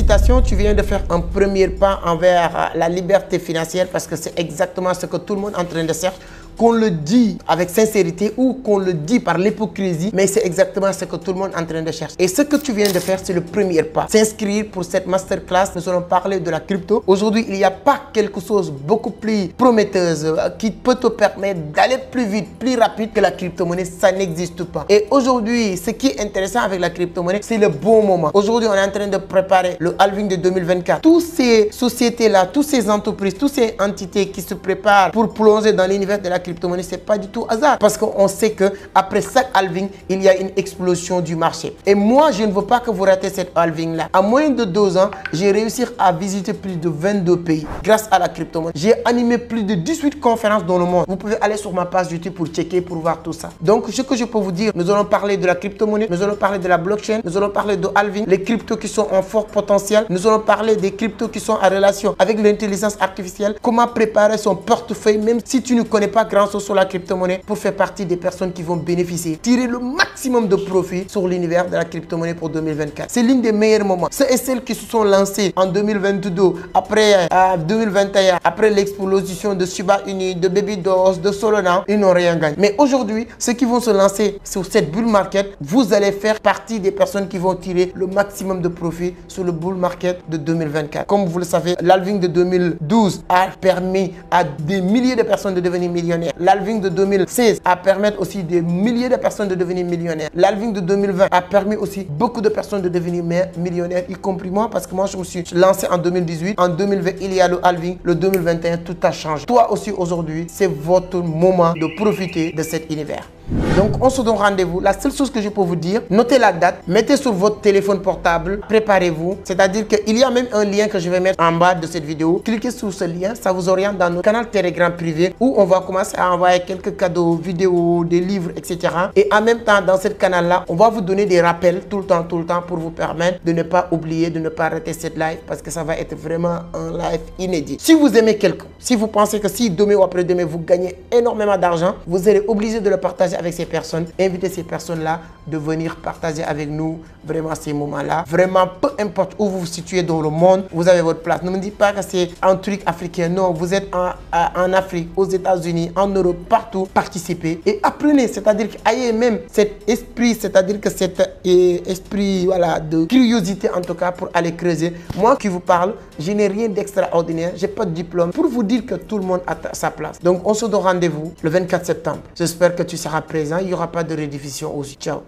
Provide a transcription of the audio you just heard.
félicitations, tu viens de faire un premier pas envers la liberté financière parce que c'est exactement ce que tout le monde est en train de chercher. Qu'on le dit avec sincérité ou qu'on le dit par l'hypocrisie, mais c'est exactement ce que tout le monde est en train de chercher. Et ce que tu viens de faire, c'est le premier pas. S'inscrire pour cette masterclass, nous allons parler de la crypto. Aujourd'hui, il n'y a pas quelque chose beaucoup plus prometteuse qui peut te permettre d'aller plus vite, plus rapide que la crypto-monnaie. Ça n'existe pas. Et aujourd'hui, ce qui est intéressant avec la crypto-monnaie, c'est le bon moment. Aujourd'hui, on est en train de préparer le halving de 2024. Toutes ces sociétés-là, toutes ces entreprises, toutes ces entités qui se préparent pour plonger dans l'univers de la crypto-monnaie, c'est pas du tout hasard parce qu'on sait que après chaque halving, il y a une explosion du marché. Et moi, je ne veux pas que vous ratez cette halving là. En moins de 2 ans, j'ai réussi à visiter plus de 22 pays grâce à la crypto-monnaie. J'ai animé plus de 18 conférences dans le monde. Vous pouvez aller sur ma page YouTube pour checker, pour voir tout ça. Donc, ce que je peux vous dire, nous allons parler de la crypto-monnaie, nous allons parler de la blockchain, nous allons parler de halving, les cryptos qui sont en fort potentiel, nous allons parler des cryptos qui sont en relation avec l'intelligence artificielle, comment préparer son portefeuille, même si tu ne connais pas grand chose sur la crypto-monnaie, pour faire partie des personnes qui vont bénéficier, tirer le maximum de profit sur l'univers de la crypto-monnaie pour 2024. C'est l'un des meilleurs moments. Ceux et celles qui se sont lancés en 2022, après 2021, après l'explosion de Shiba Inu, de Babydoge, de Solana, ils n'ont rien gagné. Mais aujourd'hui, ceux qui vont se lancer sur cette bull market, vous allez faire partie des personnes qui vont tirer le maximum de profit sur le bull market de 2024. Comme vous le savez, l'halving de 2012 a permis à des milliers de personnes de devenir millionnaires. L'halving de 2016 a permis aussi des milliers de personnes de devenir millionnaires. L'halving de 2020 a permis aussi beaucoup de personnes de devenir millionnaires, y compris moi, parce que moi je me suis lancé en 2018. En 2020, il y a le halving. Le 2021, tout a changé. Toi aussi aujourd'hui, c'est votre moment de profiter de cet univers. Donc, on se donne rendez-vous. La seule chose que je peux vous dire, notez la date, mettez sur votre téléphone portable, préparez-vous. C'est-à-dire qu'il y a même un lien que je vais mettre en bas de cette vidéo. Cliquez sur ce lien, ça vous oriente dans notre canal Telegram privé où on va commencer à envoyer quelques cadeaux, vidéos, des livres, etc. Et en même temps, dans ce canal-là, on va vous donner des rappels tout le temps pour vous permettre de ne pas oublier, de ne pas rater cette live parce que ça va être vraiment un live inédit. Si vous aimez quelqu'un, si vous pensez que si demain ou après-demain, vous gagnez énormément d'argent, vous serez obligé de le partager avec ces personnes. Invitez ces personnes-là de venir partager avec nous vraiment ces moments-là. Vraiment, peu importe où vous vous situez dans le monde, vous avez votre place. Ne me dites pas que c'est un truc africain. Non, vous êtes en Afrique, aux États-Unis, en Europe, partout. Participez et apprenez. C'est-à-dire qu'ayez même cet esprit, c'est-à-dire que cet esprit voilà, de curiosité en tout cas pour aller creuser. Moi qui vous parle, je n'ai rien d'extraordinaire. Je n'ai pas de diplôme pour vous dire que tout le monde a sa place. Donc, on se donne rendez-vous le 24 septembre. J'espère que tu seras présent. Il n'y aura pas de rediffusion aussi. Ciao.